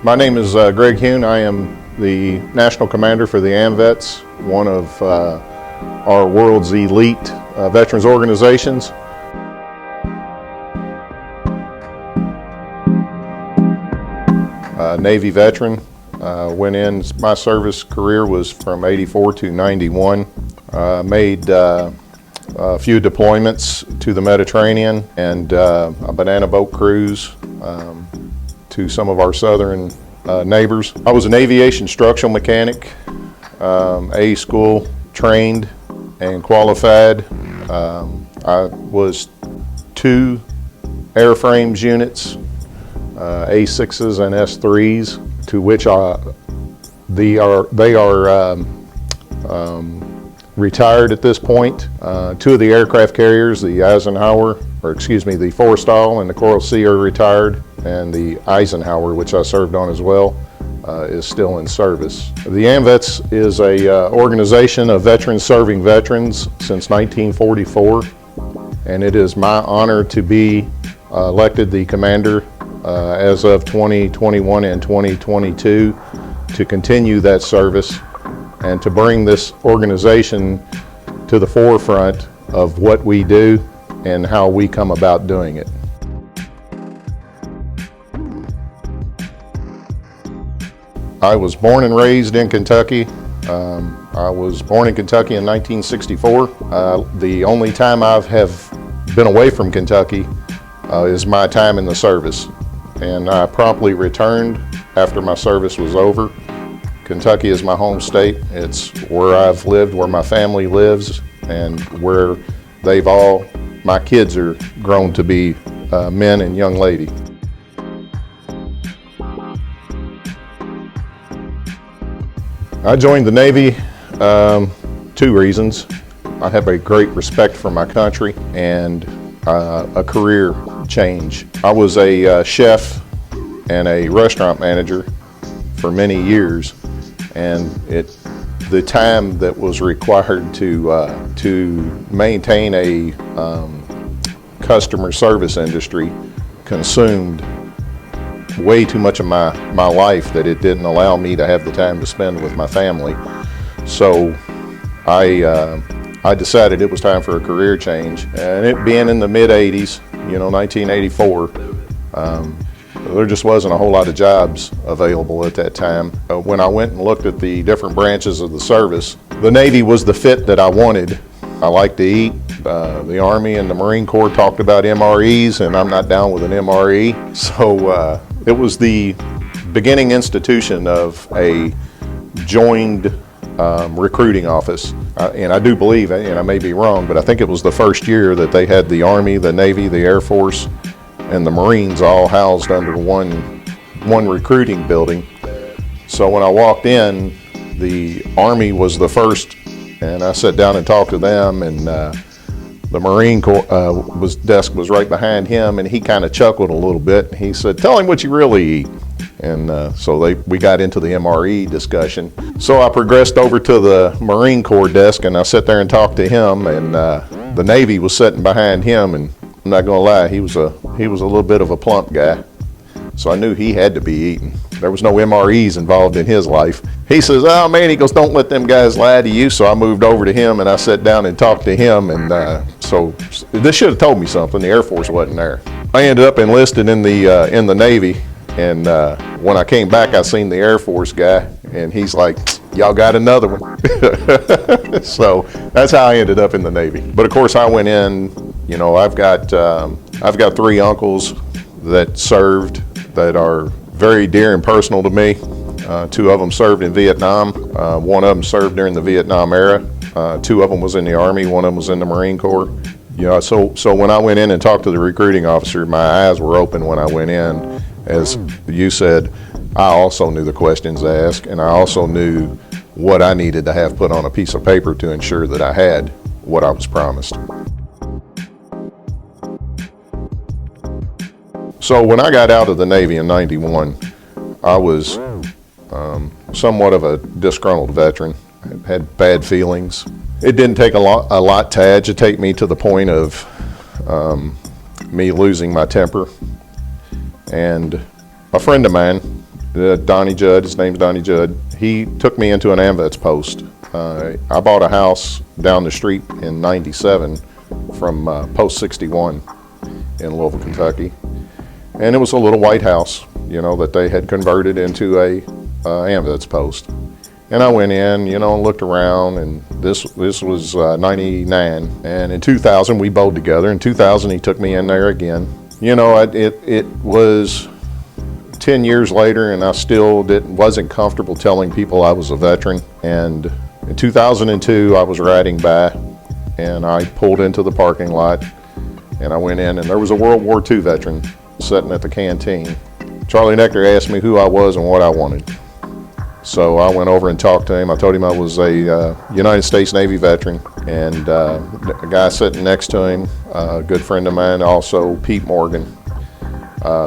My name is Greg Heun. I am the National Commander for the AMVETS, one of our world's elite veterans organizations. Navy veteran. Went in, my service career was from '84 to '91. Made a few deployments to the Mediterranean and a banana boat cruise to some of our southern neighbors. I was an aviation structural mechanic, A school trained and qualified. I was 2 airframes units, A6s and S3s, to which they are retired at this point. 2 of the aircraft carriers, the the Forrestal and the Coral Sea, are retired, and the Eisenhower, which I served on as well, is still in service. The AMVETS is a organization of veterans serving veterans since 1944, and it is my honor to be elected the commander as of 2021 and 2022 to continue that service and to bring this organization to the forefront of what we do and how we come about doing it. I was born and raised in Kentucky. I was born in Kentucky in 1964. The only time I have been away from Kentucky is my time in the service, and I promptly returned after my service was over. Kentucky is my home state. It's where I've lived, where my family lives, and where my kids are grown to be men and young lady. I joined the Navy 2 reasons. I have a great respect for my country and a career change. I was a chef and a restaurant manager for many years, and the time that was required to maintain a customer service industry consumed way too much of my life, that it didn't allow me to have the time to spend with my family. So I decided it was time for a career change, and it being in the mid-'80s, 1984, there just wasn't a whole lot of jobs available at that time. When I went and looked at the different branches of the service, the Navy was the fit that I wanted. I like to eat. The Army and the Marine Corps talked about MREs, and I'm not down with an MRE. So it was the beginning institution of a joined recruiting office. And I do believe, and I may be wrong, but I think it was the first year that they had the Army, the Navy, the Air Force, and the Marines all housed under one recruiting building. So when I walked in, the Army was the first, and I sat down and talked to them, and the Marine Corps desk was right behind him, and he kind of chuckled a little bit. He said, "Tell him what you really eat." And so we got into the MRE discussion. So I progressed over to the Marine Corps desk, and I sat there and talked to him, and the Navy was sitting behind him, and I'm not gonna lie, he was a little bit of a plump guy. So I knew he had to be eating. There was no MREs involved in his life. He says, "Oh man," he goes, "don't let them guys lie to you." So I moved over to him and I sat down and talked to him, and so this should have told me something. The Air Force wasn't there. I ended up enlisted in the Navy, and when I came back, I seen the Air Force guy, and he's like, "Y'all got another one." So that's how I ended up in the Navy. But of course, I went in. I've got 3 uncles that served that are very dear and personal to me. 2 of them served in Vietnam. 1 of them served during the Vietnam era. 2 of them was in the Army. 1 of them was in the Marine Corps. So when I went in and talked to the recruiting officer, my eyes were open when I went in. As you said, I also knew the questions to ask, and I also knew what I needed to have put on a piece of paper to ensure that I had what I was promised. So when I got out of the Navy in '91, I was somewhat of a disgruntled veteran. I had bad feelings. It didn't take a lot to agitate me to the point of me losing my temper. And a friend of mine Donnie Judd, his name's Donnie Judd, he took me into an AMVETS post. I bought a house down the street in '97 from Post 61 in Louisville, Kentucky. And it was a little white house, that they had converted into a AMVETS post. And I went in, and looked around, and this was 99. And in 2000, we bowled together. In 2000, he took me in there again. It was 10 years later, and I still wasn't comfortable telling people I was a veteran. And in 2002, I was riding by, and I pulled into the parking lot, and I went in, and there was a World War II veteran sitting at the canteen. Charlie Nectar asked me who I was and what I wanted. So I went over and talked to him. I told him I was a United States Navy veteran, and a guy sitting next to him, a good friend of mine, also Pete Morgan,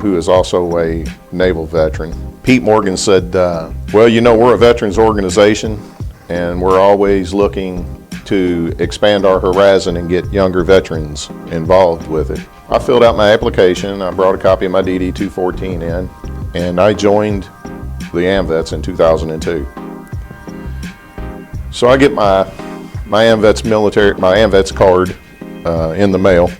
who is also a naval veteran. Pete Morgan said, well, we're a veterans organization, and we're always looking to expand our horizon and get younger veterans involved with it. I filled out my application. I brought a copy of my DD 214 in, and I joined the AMVETS in 2002. So I get my AMVETS card in the mail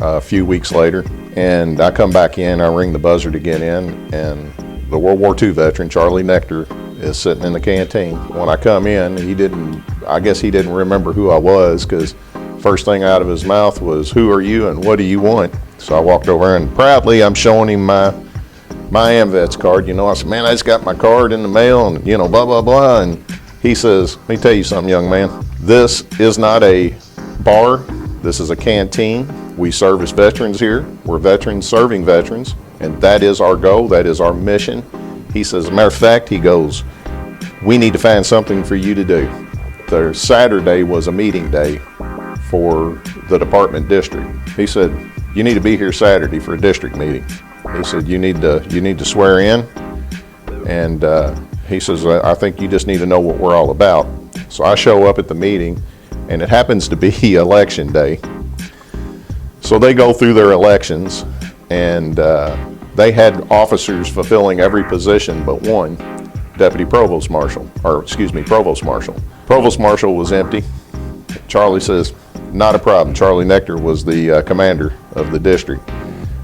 a few weeks later, and I come back in, I ring the buzzer to get in, and the World War II veteran, Charlie Nectar, is sitting in the canteen. When I come in, I guess he didn't remember who I was, because first thing out of his mouth was, "Who are you and what do you want?" So I walked over, and proudly I'm showing him my AMVETS card. I said, "Man, I just got my card in the mail," and blah, blah, blah. And he says, "Let me tell you something, young man. This is not a bar. This is a canteen. We service veterans here. We're veterans serving veterans, and that is our goal. That is our mission." He says, "As a matter of fact," he goes, "we need to find something for you to do." The Saturday was a meeting day for the department district. He said, "You need to be here Saturday for a district meeting." He said, you need to swear in, and he says, "I think you just need to know what we're all about." So I show up at the meeting, and it happens to be election day. So they go through their elections, and they had officers fulfilling every position but one, Provost Marshal. Provost Marshal was empty. Charlie says, "Not a problem." Charlie Nectar was the commander of the district.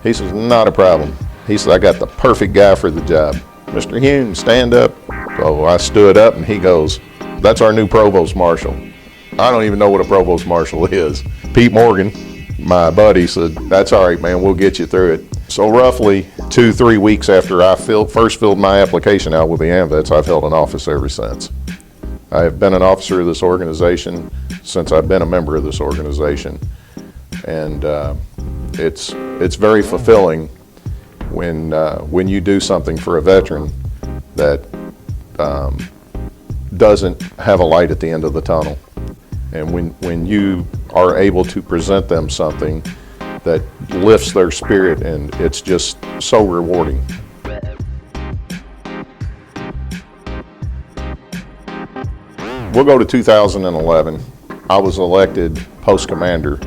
He says, "Not a problem." He said, "I got the perfect guy for the job. Mr. Heun, stand up." So I stood up, and he goes, "That's our new Provost Marshal." I don't even know what a Provost Marshal is. Pete Morgan, my buddy, said, "That's all right, man, we'll get you through it." So roughly 2-3 weeks after I first filled my application out with the AMVETS, I've held an office ever since. I have been an officer of this organization since I've been a member of this organization. And it's very fulfilling when you do something for a veteran that doesn't have a light at the end of the tunnel. And when you are able to present them something that lifts their spirit, and it's just so rewarding. We'll go to 2011. I was elected post commander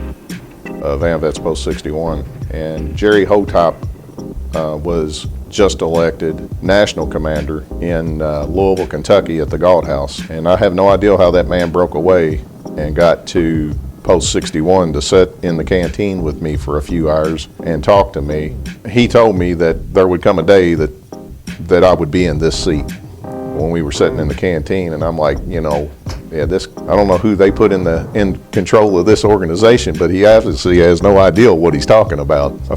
of AMVETS Post 61, and Jerry Hotop was just elected national commander in Louisville, Kentucky at the Galt House. And I have no idea how that man broke away and got to Post 61 to sit in the canteen with me for a few hours and talk to me. He told me that there would come a day that I would be in this seat when we were sitting in the canteen, and I'm like, I don't know who they put in control of this organization, but he obviously has no idea what he's talking about. A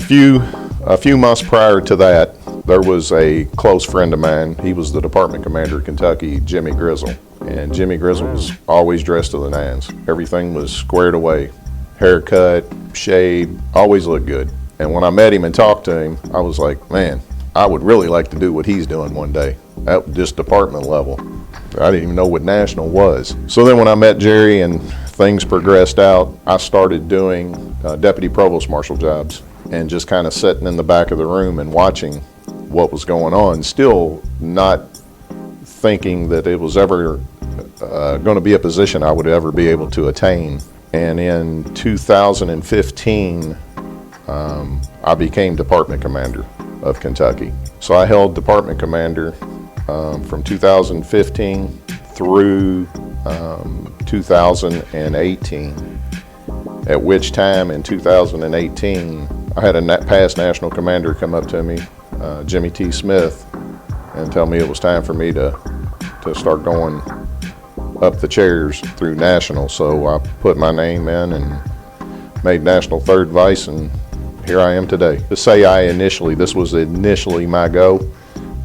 few months prior to that, there was a close friend of mine. He was the department commander of Kentucky, Jimmy Grizzle. And Jimmy Grizzle was always dressed to the nines. Everything was squared away. Haircut, shaved, always looked good. And when I met him and talked to him, I was like, man, I would really like to do what he's doing one day at this department level. I didn't even know what national was. So then when I met Jerry and things progressed out, I started doing deputy provost marshal jobs and just kind of sitting in the back of the room and watching what was going on, still not thinking that it was ever going to be a position I would ever be able to attain. And in 2015, I became department commander of Kentucky. So I held department commander from 2015 through 2018, at which time in 2018 I had a past national commander come up to me, Jimmy T. Smith, and tell me it was time for me to start going up the chairs through national. So I put my name in and made national third vice, and here I am today. To say this was initially my go.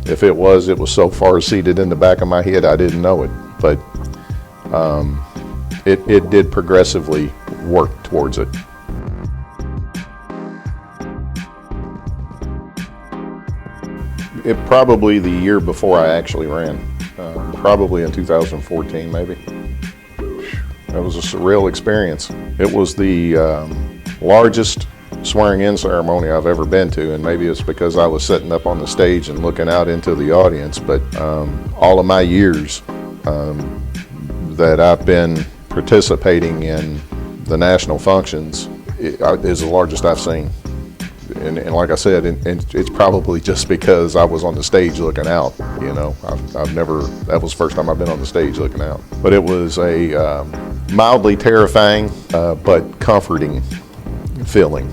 If it was so far seated in the back of my head I didn't know it, but it did progressively work towards it. It probably the year before I actually ran, probably in 2014 maybe. That was a surreal experience. It was the largest swearing-in ceremony I've ever been to, and maybe it's because I was sitting up on the stage and looking out into the audience, but all of my years that I've been participating in the national functions is the largest I've seen. And like I said, it's probably just because I was on the stage looking out. You know, that was the first time I've been on the stage looking out. But it was a mildly terrifying but comforting feeling.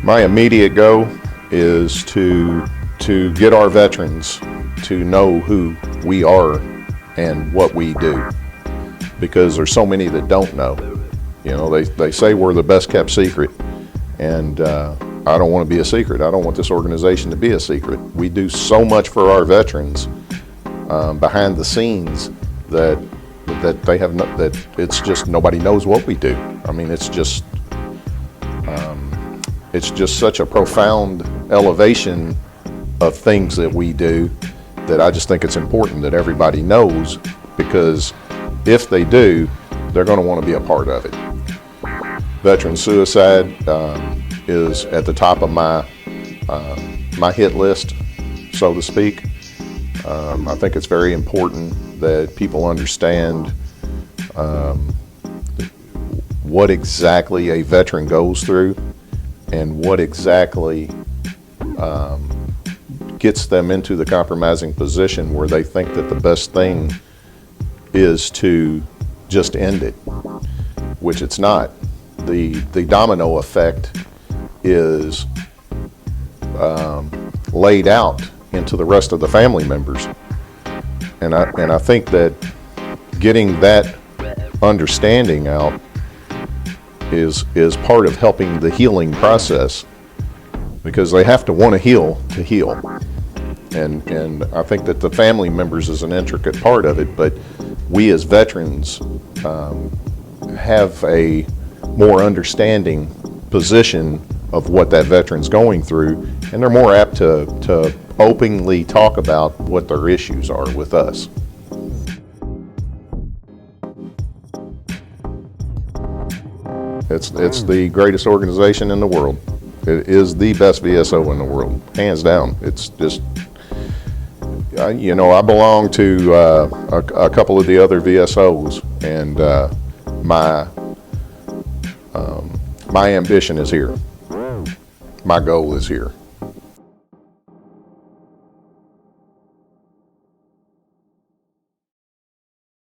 My immediate goal is to get our veterans to know who we are and what we do, because there's so many that don't know. You know, they say we're the best kept secret, and I don't want to be a secret. I don't want this organization to be a secret. We do so much for our veterans behind the scenes that it's just nobody knows what we do. I mean, it's just such a profound elevation of things that we do that I just think it's important that everybody knows, because if they do, they're going to want to be a part of it. Veteran suicide is at the top of my hit list, so to speak. I think it's very important that people understand what exactly a veteran goes through and what exactly gets them into the compromising position where they think that the best thing is to just end it, which it's not. The domino effect is laid out into the rest of the family members, and I think that getting that understanding out is part of helping the healing process, because they have to want to heal, and I think that the family members is an intricate part of it, but we as veterans have a more understanding position of what that veteran's going through, and they're more apt to openly talk about what their issues are with us. It's the greatest organization in the world. It is the best VSO in the world, hands down. It's just, you know, I belong to a couple of the other VSOs, and my ambition is here. My goal is here.